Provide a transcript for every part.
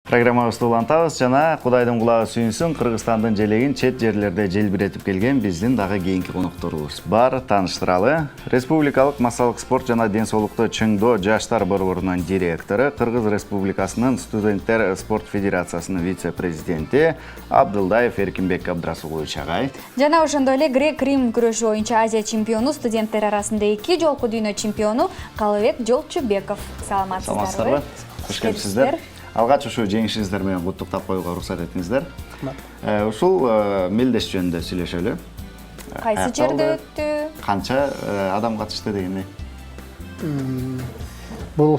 Программабызды улантабыз жана Кудайдын кулагы сүйүнсүн, Кыргызстандын желегин чет жерлерде желбиретип келген биздин дагы кийинки конокторубуз бар. Тааныштыралы. Республикалык массалык спорт жана ден соолукту чыңдоо жаштар борборунун директору, Кыргыз Республикасынын студенттер спорт федерациясынын вице-президенти Абдылдаев Эркинбек Абдрасулович агай. Жана ошондой эле грек-рим күрөшү боюнча Азия чемпиону, студенттер арасында 2 жолку дүйнө чемпиону Калыбек Жолчубеков. Саламатсыздарбы? Кош келипсиздер. Алгач ушу жеңишиңиздер менен куттуктап коюуга уруксат этиңиздер. Ушул мелдеш жөнүндө сүйлөшөлү. Кайсы жерде өттү? Канча адам катышты дегенди? Бул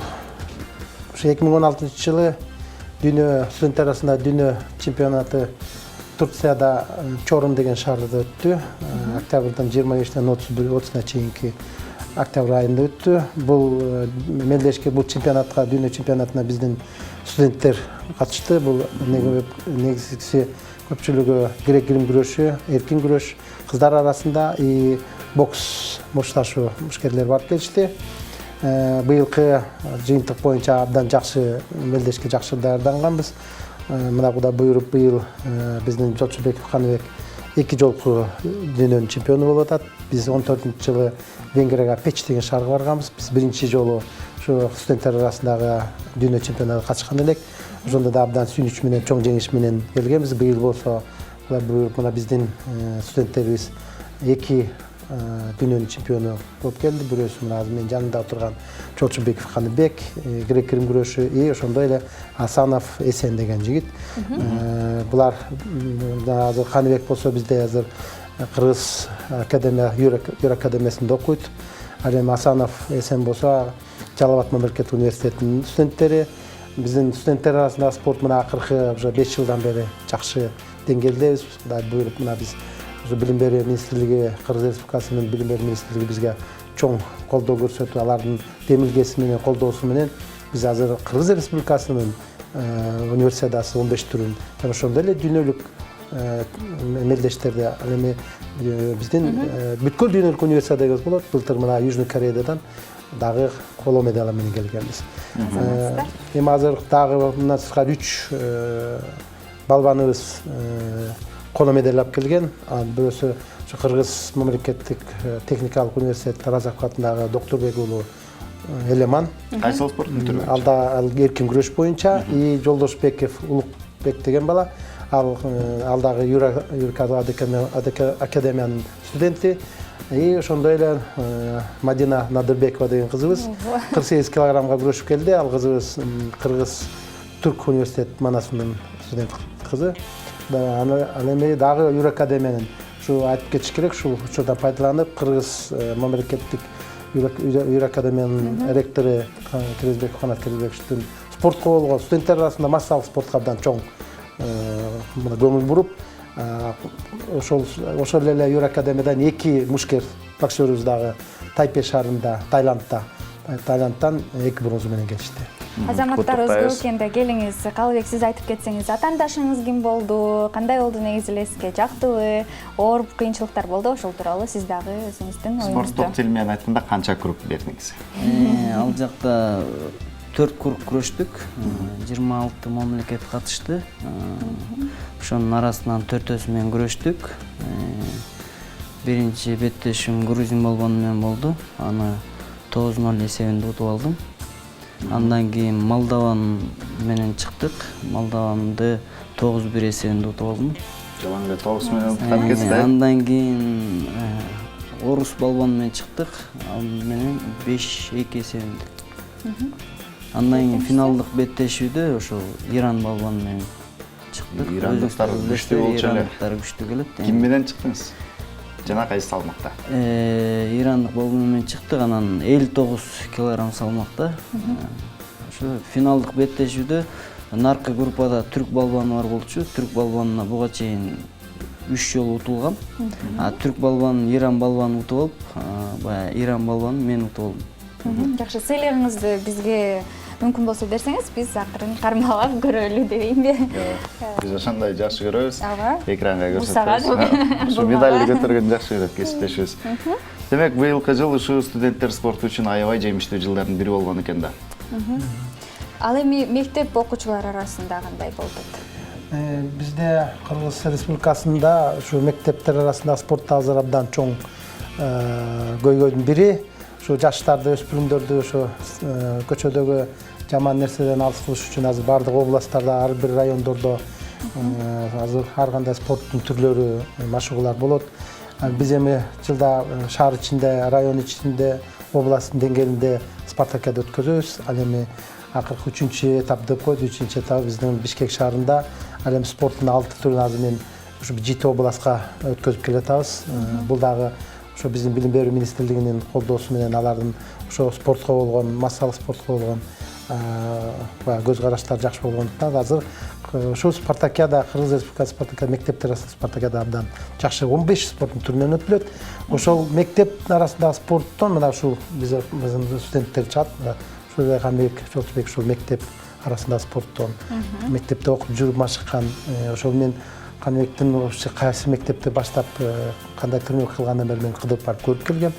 ушу 2016-жылы дүйнө студенттер арасында дүйнө чемпионаты Турцияда Чорум деген шаарда өттү. Октябрдан 25-тен 30-на чейинки октябрь айында өттү. Бул мелдешке бул чемпионатка, дүйнө чемпионатына биздин студенттер катышты. Бул негизгиси көпчүлүгү грек-рим күрөшү, эркин күрөш, кыздар арасында и бокс мушташуу мушкерлер барып келишти. Быйылкы жыйынтык боюнча абдан жакшы мелдешке жакшы даярданганбыз. Мына куда буйруп быйыл биздин Жолчубеков Каныбек 2 жолку дүйнөнүн чемпиону болуп атат. Биз 14-жылы Венгрияга Печ деген шаарга барганбыз. Биз биринчи жолу ушу студенттер арасындагы дүйнө чемпионатына катышкан элек. Ошондо да абдан сүйүнүч менен, чоң жеңиш менен келгенбиз. Быйыл болсо мына биздин студенттерибиз 2 дүйнөнүн чемпиону болуп келди. Бирөөсү мына азыр менин жанымда отурган Жолчубеков Каныбек, грек-рим күрөшү, и ошондой эле Асанов Эсен деген жигит. Булар азыр Каныбек болсо бизде азыр Кыргыз академия, Юр академиясында окуйт. Ал эми Асанов Эсен болсо Жалал Абад мамлекеттик университетинин студенттери. Биздин студенттер арасында спорт мына акыркы уже 5 жылдан бери жакшы деңгээлдебиз. Буйруп мына биз билим берүү министрлиги, Кыргыз Республикасынын билим берүү министрлиги бизге чоң колдоо көрсөтүп, алардын демилгеси менен, колдоосу менен биз азыр Кыргыз Республикасынын универсиадасы 15 түрүн, жана ошондой эле дүйнөлүк мелдештерде, ал эми биздин бүткүл дүйнөлүк универсиада деген болот. Былтыр мына Южный Кореядан дагы коло медаль менен келгенбиз. Эми азыр дагы мына 3 балбаныбыз коло медаль алып келген. Бирөөсү Кыргыз мамлекеттик техникалык университет Таразов атындагы Доктурбек уулу Элеман. Кайсы спорттун түрү? Ал эркин күрөш боюнча, и Жолдошбеков Улукбек деген бала, алдагы Юр академиянын студенти. И ошондой эле Мадина Надырбекова деген кызыбыз 48 килограммга күрөшүп келди. Ал кызыбыз Кыргыз Түрк университет манасынын студент кызы. Ал эми дагы Юр академиянын ушу айтып кетиш керек, учурдан пайдаланып Кыргыз мамлекеттик Юр академиянын ректору Керезбеков Канат Керезбековичтин спортко болгон студенттер арасында массалык спортко абдан чоң көңүл буруп, ошол эле Юр академиядан 2 мушкер боксерибиз дагы Тайпей шаарында, Таиландтан 2 бронза менен келишти. Азаматтар өзгөргөндө келиңиз, Калыбек, сиз айтып кетсеңиз, атаандашыңыз ким болду? Кандай болду негизи эле сизге? Жактыбы? Оор кыйынчылыктар болду? Ошол тууралуу сиз дагы өзүңүздүн оюңузду. Спорттук тил менен айтканда канча круг бердиңиз? Ал жакта 4 круг күрөштүк. 26 мамлекет катышты. Ошонун арасынан 4-өсү менен күрөштүк. Биринчи беттешим грузин болгону менен болду. Аны 9-0 эсебинде утуп алдым. Андан кийин Молдован менен чыктык. Молдованды 9-1 эсебинде утуп алдым. Жалаң эле 9 менен утуп кетти. Андан кийин Орус балбан менен чыктык. Ал менен 5-2 эсебинде. Андан кийин финалдык беттешүүдө ошол Иран балбан менен чыктык. Ирандыктар күчтүү болчу эле. Ирандыктар күчтүү келет. Ким менен чыктыңыз? Жана кайсы салмакта? Ирандык балбан менен чыктык, анан 59 килограмм салмакта. Ошо финалдык беттешүүдө наркы группада түрк балбаны бар болчу. Түрк балбанына буга чейин 3 жолу утулгам. Түрк балбанын Иран балбанын утуп алып, баягы Иран балбанын мен утуп алдым. Жакшы, сыйлыгыңызды бизге мүмкүн болсо берсеңиз, биз акырын кармалап көрөлү дебейинби? Биз ошондой жакшы көрөбүз. Ооба. Экранга көрсөтөбүз. Ушу медаль көтөргөн жакшы көрөт кесиптешибиз. Демек, быйылкы жыл ушу студенттер спорту үчүн аябай жемиштүү жылдардын бири болгон экен да. Ал эми мектеп окуучулары арасында кандай болот? Бизде Кыргыз Республикасында ушу мектептер арасында спортто азыр абдан чоң көйгөйдүн бири. Ушу жаштарды, өспүрүмдөрдү ушу көчөдөгү жаман нерседен алыс кылыш үчүн азыр бардык областтарда, ар бир райондордо азыр ар кандай спорттун түрлөрү, машыгуулар болот. Биз эми жылда шаар ичинде, район ичинде, областтын деңгээлинде спартакиада өткөзөбүз. Ал эми акыркы 3-чү этап деп коет, 3-чү этап биздин Бишкек шаарында. Ал эми спорттун 6 түрүн азыр мен ушу 7 областка өткөзүп келатабыз. Бул дагы ошо биздин билим берүү министрлигинин колдоосу менен алардын ошо спортко болгон, массалык спортко болгон көз караштары жакшы болгондуктан азыр ушул спартакиада, Кыргыз Республикасы спартакиада, мектептер арасындагы спартакиада абдан жакшы 15 спорттун түрүнөн өтүлөт. Ошол мектеп арасындагы спорттон мына ушул биздин студенттер чыгат. Ушул Канбек Жолтубек ушул мектеп арасындагы спорттон мектепте окуп жүрүп машыккан. Ошол мен Канбектин кайсы мектепти баштап кандай тренировка кылгандан бери мен кыдырып барып көрүп келгем.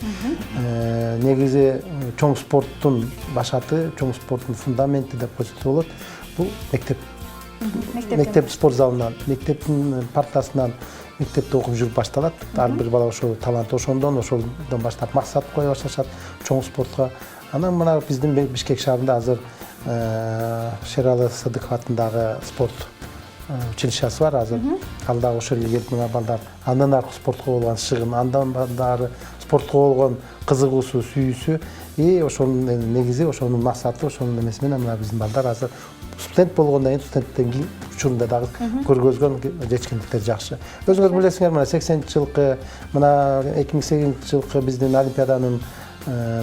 Негизи чоң спорттун башаты, чоң спорттун фундаменти деп койсок болот. Бул мектеп. Мектеп спорт залынан, мектептин партасынан мектепте окуп жүрүп башталат. Ар бир бала ошол талант ошондон баштап максат кое башташат чоң спортко. Анан мына биздин Бишкек шаарында азыр Шералы Сыдыков атындагы спорт училищеси бар азыр. Ал дагы ошол эле келип мына балдар андан аркы спортко болгон шыгын, андан ары спортко болгон кызыгуусу, сүйүүсү и ошонун негизи, ошонун максаты, ошонун эмеси менен мына биздин балдар азыр студент болгондон кийин студенттен кийин учурунда дагы көргөзгөн жеткиндиктер жакшы. Өзүңөр билесиңер, мына 80-жылкы, мына 2008 жылкы биздин олимпиаданын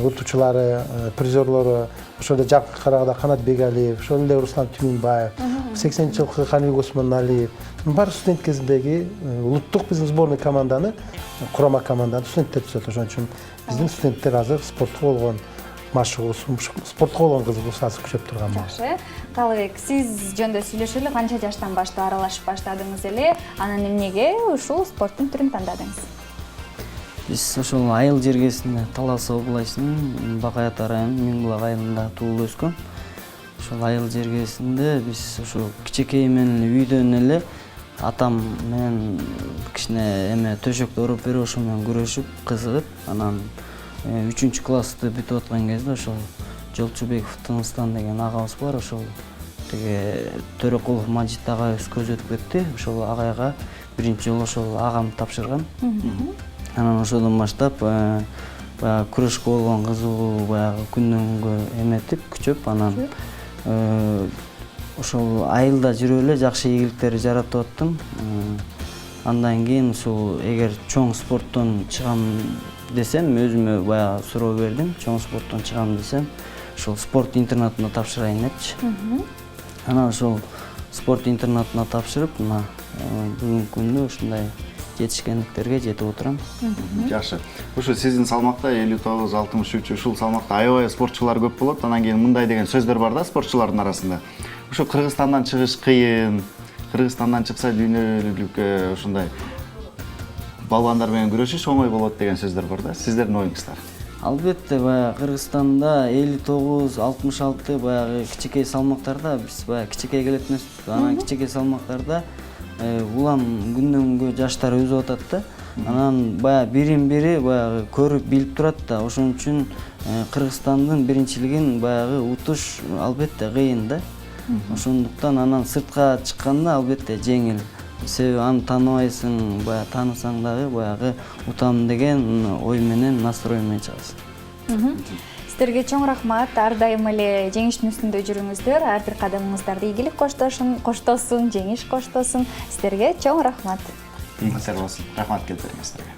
утуучулары, призерлору ошол эле Жакып Карагада Канат Бегалиев, ошол эле Руслан Түмүнбаев, 80-жылкы Каныбек Осмоналиев, баары студент кезиндеги улуттук биздин сборный команданы, курама команданы студенттер түзөт. Ошон үчүн биздин студенттер азыр спортко болгон машыгуусу, спортко болгон кызыгуусу азыр күчөп турган. Жакшы. Калыбек, сиз жөнүндө сүйлөшөлү, канча жаштан баштап аралашып баштадыңыз эле? Анан эмнеге ушул спорттун түрүн тандадыңыз? Биз ошол Айыл жергесинде, Талас областынын Бакаят районунун Миңбулак айылында туулуп өскөм. Ошол айыл жергесинде биз ошо кичинекей менен үйдөн эле атам менен кичине эме төшөктү ороп берип, ошо менен күрөшүп, кызыгып, анан 3-классты бүтүп аткан кезде ошол Жолчубеков Тыныстан деген агабыз бар, ошол тиги Төрөкулов Мажит агайыбыз көзөтүп кетти. Ошол агайга биринчи жолу ошол агам тапшырган. Анан ошодон баштап баягы күрөшкө болгон кызыгуу баягы күндөн күнгө эметип, күчөп, анан ошол айылда жүрүп эле жакшы ийгиликтерди жаратып аттым. Андан кийин ушул эгер чоң спорттон чыгам десем, өзүмө баягы суроо бердим. Чоң спорттон чыгам десем, ошол спорт интернатына тапшырайын депчи. Анан ошол спорт интернатына тапшырып, мына бүгүнкү күндө ушундай жетишкендиктерге жетип отурам. Жакшы. Ушул сиздин салмакта 59-63 ушул салмакта аябай спортчулар көп болот. Анан кийин мындай деген сөздөр бар да спортчулардын арасында. Ушу Кыргызстандан чыгыш кыйын. Кыргызстандан чыкса дүйнөлүк ушундай балбандар менен күрөшүш оңой болот деген сөздөр бар да. Сиздердин оюңуздар? Албетте, баягы Кыргызстанда 59-66 баягы кичинекей салмактарда биз баягы кичинекей келет эмеспиз. Анан кичинекей салмактарда улам күндөн күнгө жаштар өсүп атат да. Анан баягы бирин-бири баягы көрүп билип турат да. Ошон үчүн Кыргызстандын биринчилигин баягы утуш албетте кыйын да. Ошондуктан анан сыртка чыкканда албетте жеңил. Себеби аны тааныбайсың, баягы таанысаң дагы баягы утам деген ой менен, настрой менен чыгасың. Сиздерге чоң рахмат. Ар дайым эле жеңиштин үстүндө жүрүңүздөр. Ар бир кадамыңыздарды ийгилик коштосун, жеңиш коштосун. Сиздерге чоң рахмат. Рахмат келип бериңиздерге.